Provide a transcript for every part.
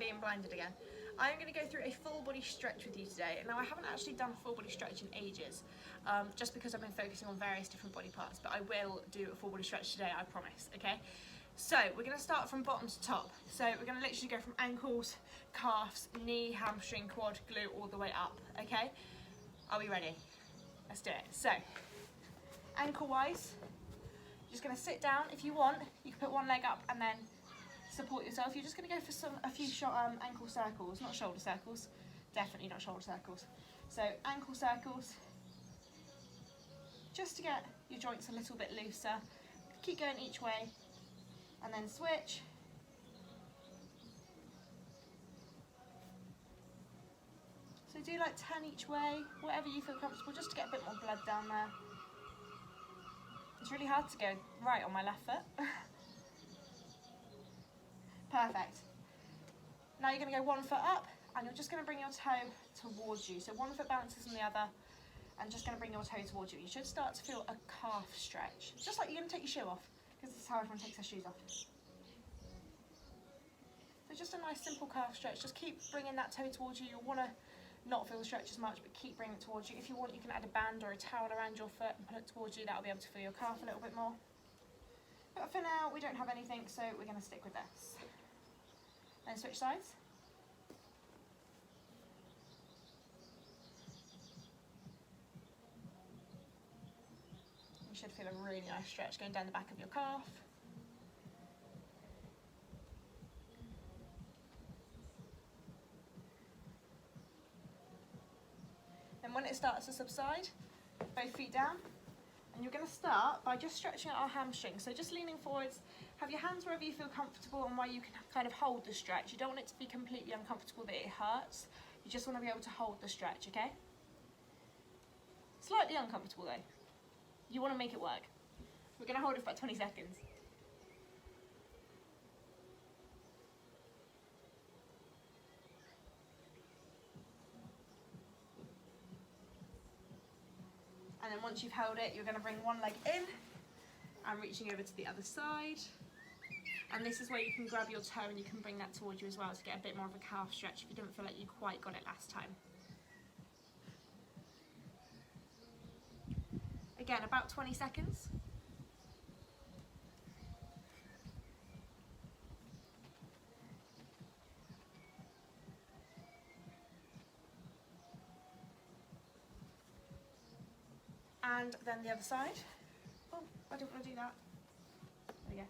being blinded again. I'm going to go through a full body stretch with you today. Now I haven't actually done a full body stretch in ages, just because I've been focusing on various different body parts, but I will do a full body stretch today, I promise, okay? So we're going to start from bottom to top. So we're going to literally go from ankles, calves, knee, hamstring, quad, glute, all the way up, okay? Are we ready? Let's do it. So, ankle wise, just going to sit down. If you want, you can put one leg up and then support yourself. You're just going to go for a few ankle circles, not shoulder circles. Definitely not shoulder circles. So ankle circles, just to get your joints a little bit looser. Keep going each way, and then switch. So do like 10 each way, whatever you feel comfortable, just to get a bit more blood down there. It's really hard to go right on my left foot. Perfect. Now you're going to go 1 foot up, and you're just going to bring your toe towards you. So 1 foot balances on the other, and just going to bring your toe towards you. You should start to feel a calf stretch. Just like you're going to take your shoe off, because this is how everyone takes their shoes off. So just a nice simple calf stretch. Just keep bringing that toe towards you. You'll want to not feel the stretch as much, but keep bringing it towards you. If you want, you can add a band or a towel around your foot and pull it towards you. That'll be able to feel your calf a little bit more. But for now, we don't have anything, so we're going to stick with this. Then switch sides. You should feel a really nice stretch going down the back of your calf. And when it starts to subside, both feet down, and you're going to start by just stretching out our hamstrings. So just leaning forwards, have your hands wherever you feel comfortable and where you can kind of hold the stretch. You don't want it to be completely uncomfortable that it hurts. You just want to be able to hold the stretch, okay? Slightly uncomfortable though. You want to make it work. We're going to hold it for about 20 seconds. And then once you've held it, you're going to bring one leg in and reaching over to the other side. And this is where you can grab your toe and you can bring that towards you as well to get a bit more of a calf stretch if you didn't feel like you quite got it last time. Again, about 20 seconds. And then the other side. Oh, I didn't want to do that. There we go.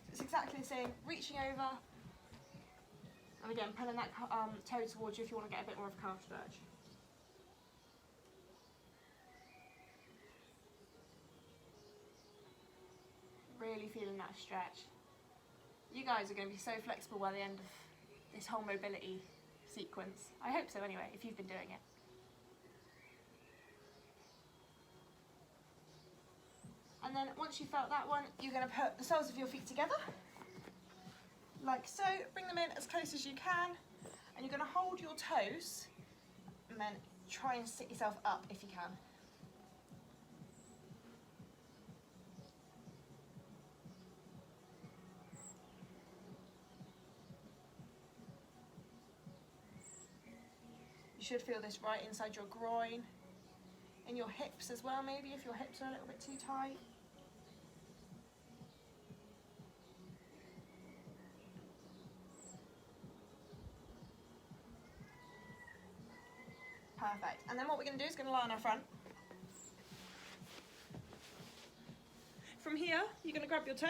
It's exactly the same, reaching over, and again, pulling that toe towards you if you want to get a bit more of a calf stretch. Really feeling that stretch. You guys are going to be so flexible by the end of this whole mobility sequence. I hope so anyway, if you've been doing it. And then once you've felt that one, you're going to put the soles of your feet together, like so. Bring them in as close as you can, and you're going to hold your toes, and then try and sit yourself up if you can. You should feel this right inside your groin, in your hips as well, maybe if your hips are a little bit too tight. Perfect. And then what we're going to do is going to lie on our front. From here, you're going to grab your toe.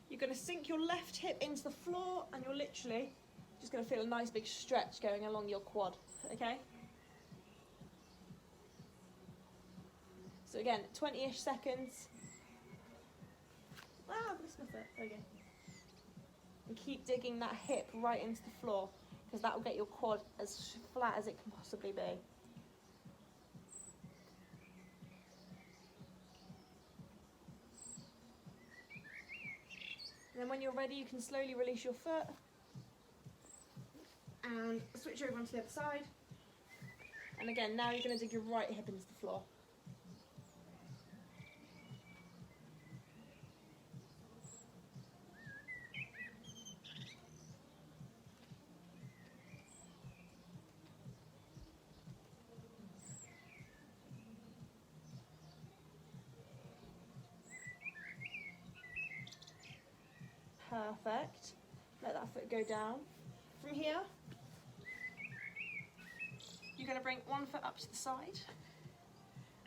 You're going to sink your left hip into the floor, and you're literally just going to feel a nice big stretch going along your quad, okay? So again, 20-ish seconds. Ah, I'm going to sniff it. There we go. And keep digging that hip right into the floor, because that will get your quad as flat as it can possibly be. And then when you're ready, you can slowly release your foot and switch over onto the other side. And again, now you're going to dig your right hip into the floor. Perfect. Let that foot go down. From here, you're going to bring one foot up to the side,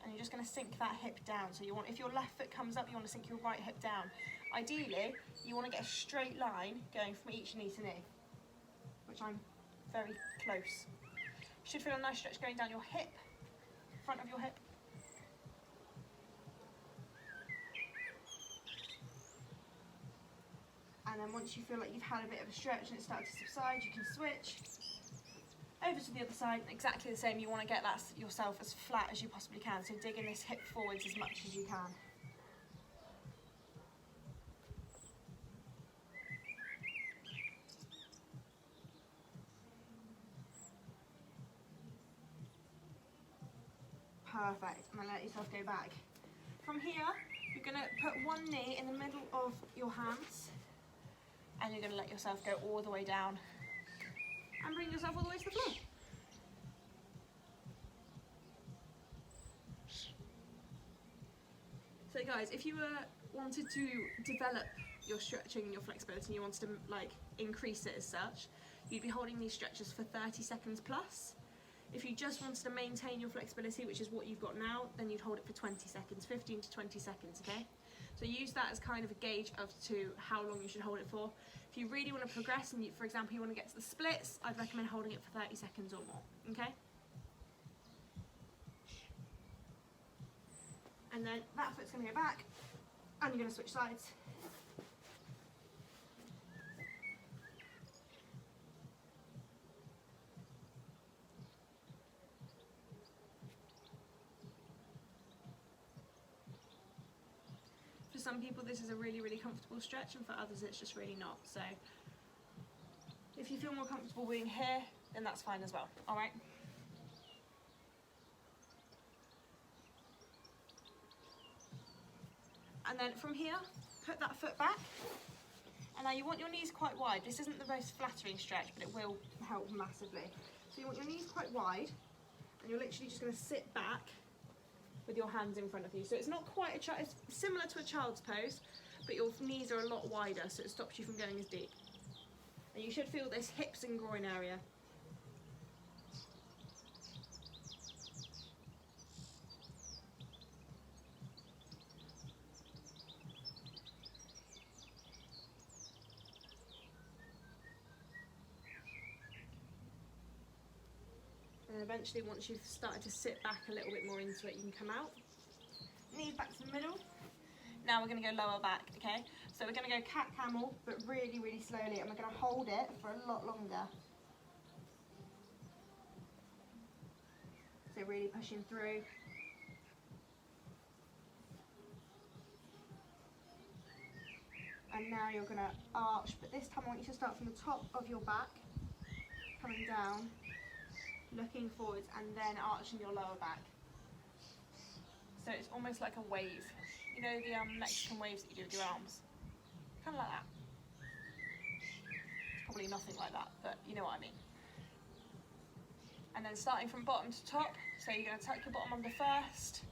and you're just going to sink that hip down. So you want, if your left foot comes up, you want to sink your right hip down. Ideally, you want to get a straight line going from each knee to knee, which I'm very close. You should feel a nice stretch going down your hip, front of your hip. And then once you feel like you've had a bit of a stretch and it's started to subside, you can switch over to the other side. Exactly the same, you want to get that yourself as flat as you possibly can, so digging this hip forwards as much as you can. Perfect, and then let yourself go back. From here, you're going to put one knee in the middle of your hands, and you're going to let yourself go all the way down and bring yourself all the way to the floor. So guys, if you wanted to develop your stretching and your flexibility and you wanted to like increase it as such, you'd be holding these stretches for 30 seconds plus. If you just wanted to maintain your flexibility, which is what you've got now, then you'd hold it for 20 seconds, 15 to 20 seconds, okay? So use that as kind of a gauge of to how long you should hold it for. If you really want to progress and, for example, you want to get to the splits, I'd recommend holding it for 30 seconds or more, okay? And then that foot's going to go back, and you're going to switch sides. For some people this is a really, really comfortable stretch, and for others it's just really not. So if you feel more comfortable being here, then that's fine as well, alright? And then from here, put that foot back. And now you want your knees quite wide. This isn't the most flattering stretch, but it will help massively. So you want your knees quite wide, and you're literally just going to sit back with your hands in front of you. So it's not quite it's similar to a child's pose, but your knees are a lot wider, so it stops you from going as deep. And you should feel this hips and groin area. And eventually, once you've started to sit back a little bit more into it, you can come out. Knees back to the middle. Now we're going to go lower back, okay? So we're going to go cat-camel, but really, really slowly, and we're going to hold it for a lot longer. So really pushing through. And now you're going to arch, but this time I want you to start from the top of your back, coming down, looking forwards, and then arching your lower back. So it's almost like a wave. You know the Mexican waves that you do with your arms? Kind of like that. It's probably nothing like that, but you know what I mean. And then starting from bottom to top, so you're going to tuck your bottom under first,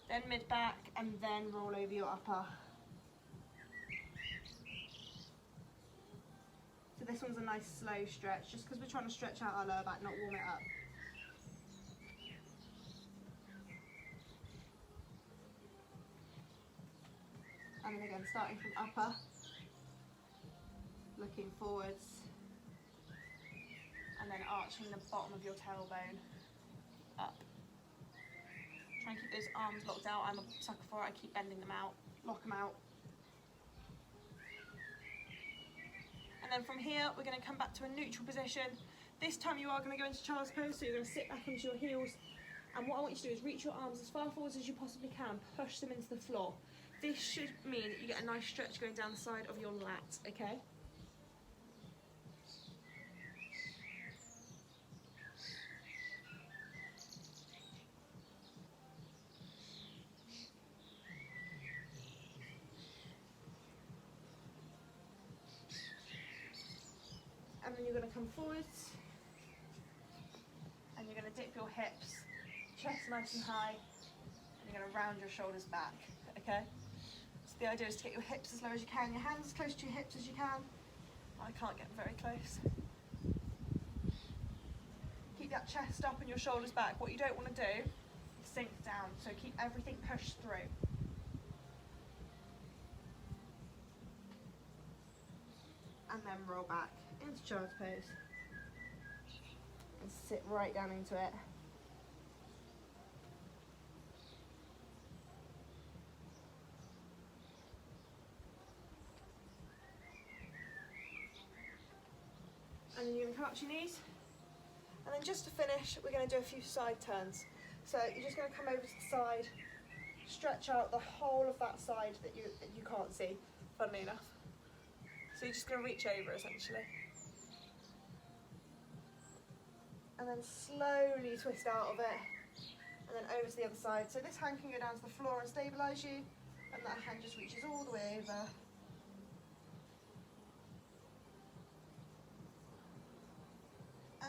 then mid-back, and then roll over your upper. So this one's a nice slow stretch, just because we're trying to stretch out our lower back, not warm it up. And then again, starting from upper, looking forwards, and then arching the bottom of your tailbone up. Try and keep those arms locked out. I'm a sucker for it, I keep bending them out, lock them out. And then from here, we're going to come back to a neutral position. This time you are going to go into child's pose, so you're going to sit back onto your heels. And what I want you to do is reach your arms as far forwards as you possibly can, push them into the floor. This should mean that you get a nice stretch going down the side of your lat, okay? And then you're going to come forwards, and you're going to dip your hips, chest nice and high, and you're going to round your shoulders back, okay? So The idea is to get your hips as low as you can, your hands as close to your hips as you can. I can't get very close. Keep that chest up and your shoulders back. What you don't want to do is sink down, so keep everything pushed through. And then roll back into child's pose. And sit right down into it. And then you're going to come up to your knees. And then just to finish, we're going to do a few side turns. So you're just going to come over to the side, stretch out the whole of that side that you can't see, funnily enough. So you're just going to reach over essentially. And then slowly twist out of it. And then over to the other side. So this hand can go down to the floor and stabilise you. And that hand just reaches all the way over.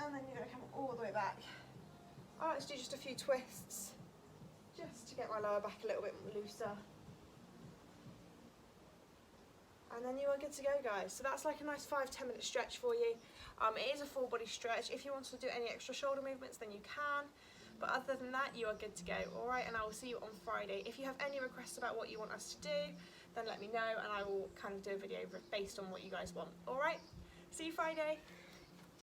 And then you're going to come all the way back. I like to do just a few twists, just to get my lower back a little bit looser. And then you are good to go, guys. So that's like a nice 5-10 minute stretch for you. It is a full body stretch. If you want to do any extra shoulder movements, then you can. But other than that, you are good to go. All right, and I will see you on Friday. If you have any requests about what you want us to do, then let me know, and I will kind of do a video based on what you guys want. All right, see you Friday.